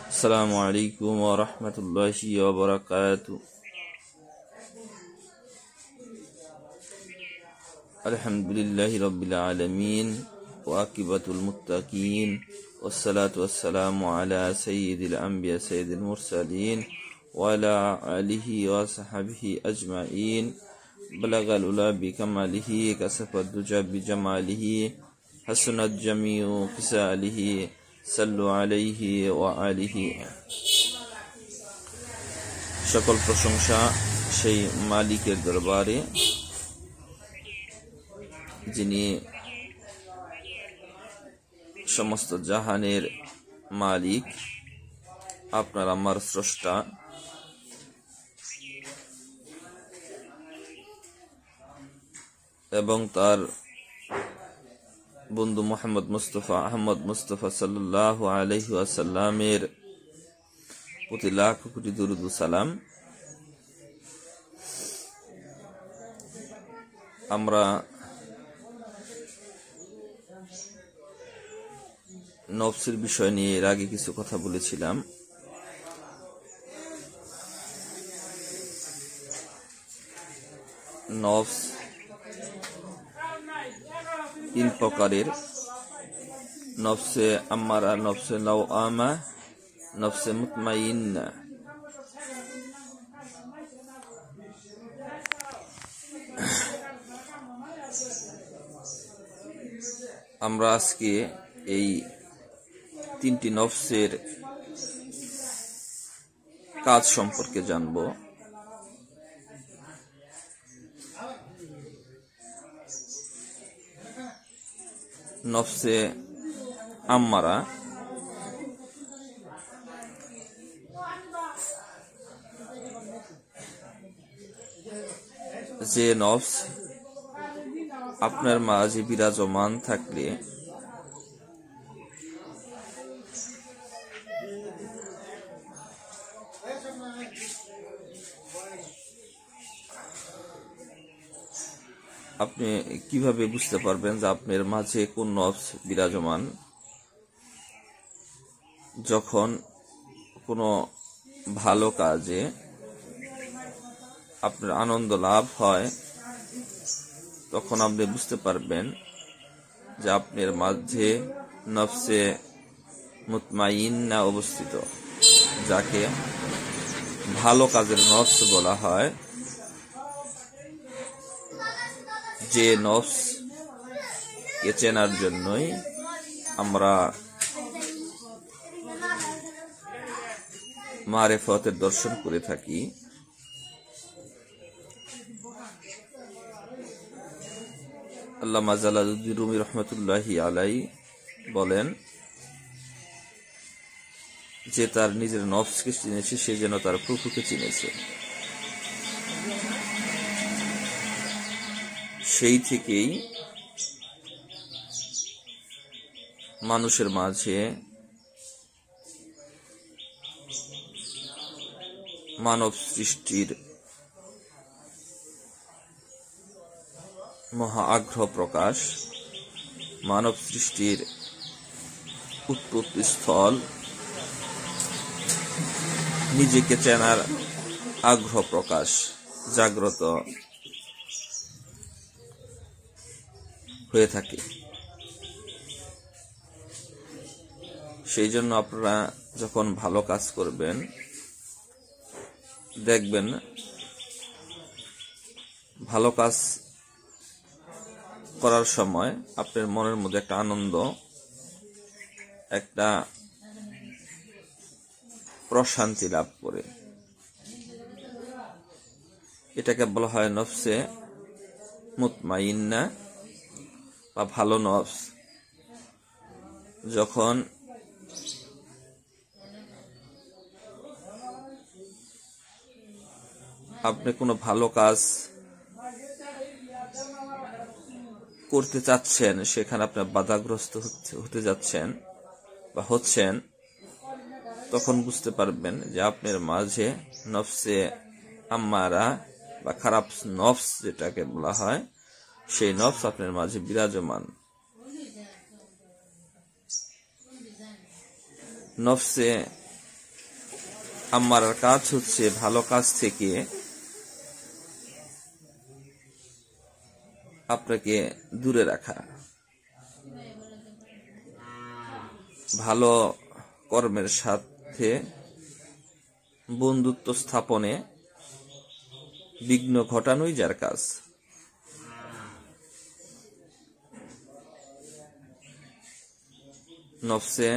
السلام عليكم ورحمة الله وبركاته. الحمد لله رب العالمين وعاقبة المتقين والصلاة والسلام على سيد الأنبياء سيد المرسلين وعلى آله وصحبه أجمعين. بلغ العلا بكماله كشف الدجى بجماله حسنت جميع خصاله সাল্লু আলাইহি ওয়া আলিহি। সকল প্রশংসা সেই মালিকের দরবারে যিনি সমস্ত জাহানের মালিক, আপনার আমার স্রষ্টা। এবং তার বন্ধু মোহাম্মদ মুস্তাফা আহমদ মুস্তাফা সাল্লাল্লাহু আলাইহি ওয়াসাল্লামের প্রতি লাখ কোটি দরুদ ও সালাম। আমরা নফসের বিষয় নিয়ে এর আগে কিছু কথা বলেছিলাম। নফস তিন প্রকারের: নফসে আম্মারা, নফসে লাওয়ামা, নফসে মুতমাইন্না। আমরা আজকে এই তিনটি নফসের কাজ সম্পর্কে জানব। নফসে আম্মারা যে নফস আপনার মাঝে বিরাজমান থাকলে আপনি কিভাবে বুঝতে পারবেন যে আপনার মাঝে কোন নফস বিরাজমান? যখন কোনো ভালো কাজে আপনার আনন্দ লাভ হয়, তখন আপনি বুঝতে পারবেন যে আপনার মাঝে নফসে মুতমাইন্না অবস্থিত, যাকে ভালো কাজের নফস বলা হয়। যে নফস কে চেনার জন্যই আমরা মারেফতের দর্শন করে থাকি। আল্লামা জালালউদ্দিন রুমি রহমতুল্লাহি আলাইহি বলেন যে তার নিজের নফসকে চিনেছে, সে যেন তার প্রভুকে চিনেছে। সেই থেকেই মানুষের মাঝে মানব সৃষ্টির মহা আগ্রহ প্রকাশ, মানব সৃষ্টির উৎপত্তি স্থল, নিজেকে চেনার আগ্রহ প্রকাশ জাগ্রত হয়ে থাকে। সেই জন্য আপনারা যখন ভালো কাজ করবেন, দেখবেন ভালো কাজ করার সময় আপনার মনের মধ্যে একটা আনন্দ, একটা প্রশান্তি লাভ করে। এটাকে বলা হয় নফসে মুতমাইন্না বা ভালো নফস। যখন আপনি কোনো ভালো কাজ করতে চাচ্ছেন, সেখানে আপনার বাধাগ্রস্ত হতে যাচ্ছেন বা হচ্ছেন, তখন বুঝতে পারবেন যে আপনার মাঝে নফসে আম্মারা বা খারাপ নফস যেটাকে বলা হয়, সেই নফস আপনার মাঝে বিরাজমান। নফসে আমার কাজ হচ্ছে ভালো কাজ থেকে আপনাকে দূরে রাখা, ভালো কর্মের সাথে বন্ধুত্ব স্থাপনে বিঘ্ন ঘটানোই যার কাজ। নফসে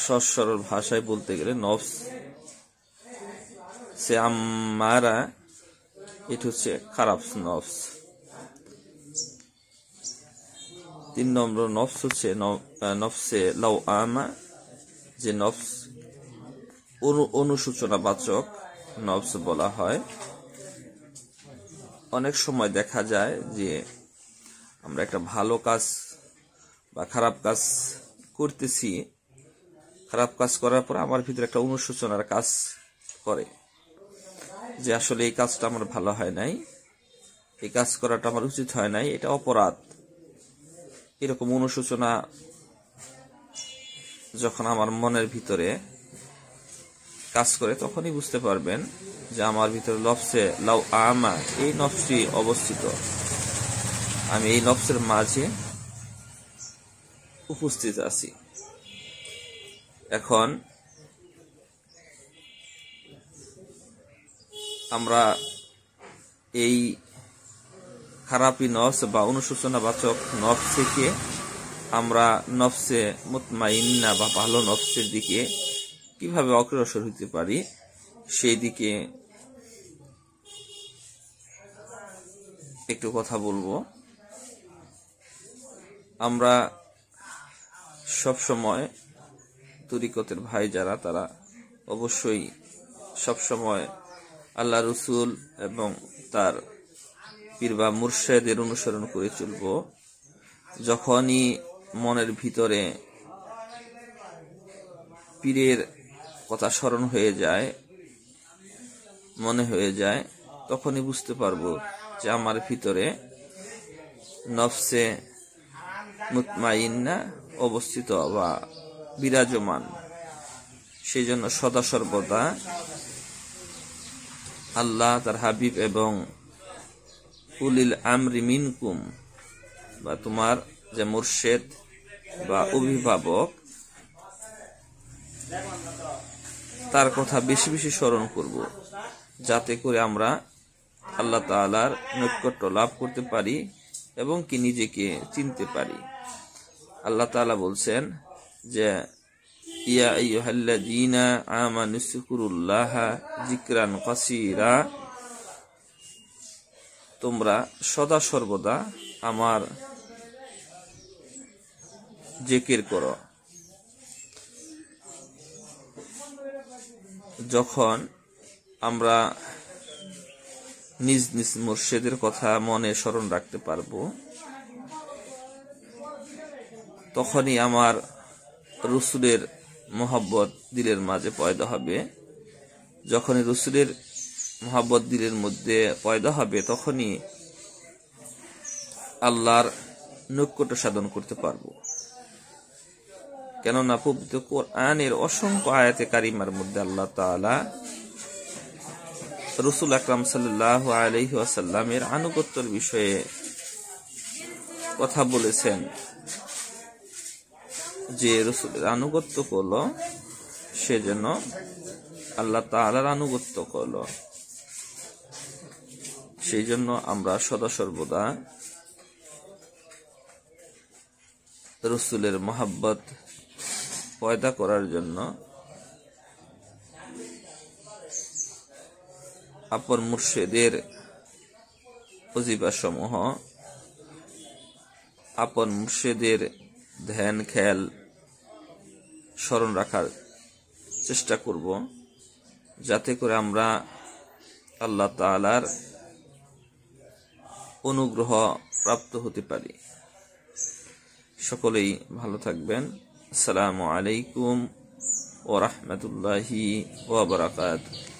সহজ সরল ভাষায় বলতে গেলে নফস সে আম্মারা, এটা হচ্ছে খারাপ নফস। 3 নম্বর নফস হচ্ছে নফসে লাওয়ামা, যে নফস অনুসূচনাবাচক নফস বলা হয়। অনেক সময় দেখা যায় যে আমরা একটা ভালো কাজ বা খারাপ কাজ করতেছি, খারাপ কাজ করার পর আমার ভিতরে একটা অনুশোচনার কাজ করে যে আসলে এই কাজটা আমার ভালো হয় নাই, এই কাজ করাটা আমার উচিত হয় নাই, এটা অপরাধ। এরকম অনুশোচনা যখন আমার মনের ভিতরে কাজ করে তখনই বুঝতে পারবেন যে আমার ভিতরে নফসে লাওয়ামা, এই নফসটি অবস্থিত। আমি এই নফসের মাঝে উপস্থিত আছি। এখন আমরা এই খারাপি নফস বা অনুশোচনাবাচক নফস থেকে আমরা নফসে মুতমাইন্না বা ভালো নফসের দিকে কিভাবে অগ্রসর হতে পারি, সেই দিকে একটু কথা বলবো। আমরা সবসময় তরিকতের ভাই যারা, তারা অবশ্যই সবসময় আল্লাহ রসুল এবং তার পীর বা মুর্শেদের অনুসরণ করে চলব। যখনই মনের ভিতরে পীরের কথা স্মরণ হয়ে যায়, মনে হয়ে যায়, তখনই বুঝতে পারবো যে আমার ভিতরে নফসে মুতমাইন্না অবস্থিত বা বিরাজমান। সেই জন্য সদা সর্বদা আল্লাহ, তার হাবিব এবং উলিল আমরি মিনকুম বা তোমার যে মুর্শেদ বা অভিভাবক, তার কথা বেশি বেশি স্মরণ করব, যাতে করে আমরা আল্লাহ তাআলার নৈকট্য লাভ করতে পারি এবং কি নিজেকে চিনতে পারি। আল্লাহ তাআলা বলছেন যে ইয়া আইয়ুহাল্লাযীনা আমানু যকুরুল্লাহা যিকরান কাসীরা, তোমরা সদা সর্বদা আমার জিকির করো। যখন আমরা নিজ নিজ মুর্শিদের কথা মনে স্মরণ রাখতে পারবো, তখনই আমার রসুলের মহব্বত দিলের মাঝে পয়দা হবে। যখনই রসুলের মহব্বত দিলের মধ্যে পয়দা হবে, তখনই আল্লাহর নৈকট্য সাধন করতে পারবো। কেননা পবিত্র কোরআনের অসংখ্য আয়াতে কারিমার মধ্যে আল্লাহ তাআলা রাসূল আকরাম সাল্লাল্লাহু আলাইহি ওয়াসাল্লামের আনুগত্যের বিষয়ে কথা বলেছেন, যে রাসূলের আনুগত্য করলো সে যেন আল্লাহ তাআলার আনুগত্য করলো। সেই জন্য আমরা সদা সর্বদা রাসূলের মহব্বত পয়দা করার জন্য আপন মুর্শিদের ওজিফা সমূহ, আপন মুর্শিদের ধ্যান খেয়াল স্মরণ রাখার চেষ্টা করব, যাতে করে আমরা আল্লাহ তাআলার অনুগ্রহ প্রাপ্ত হতে পারি। সকলেই ভালো থাকবেন। আসসালামু আলাইকুম ওয়া রাহমাতুল্লাহি ওয়া বারাকাতুহু।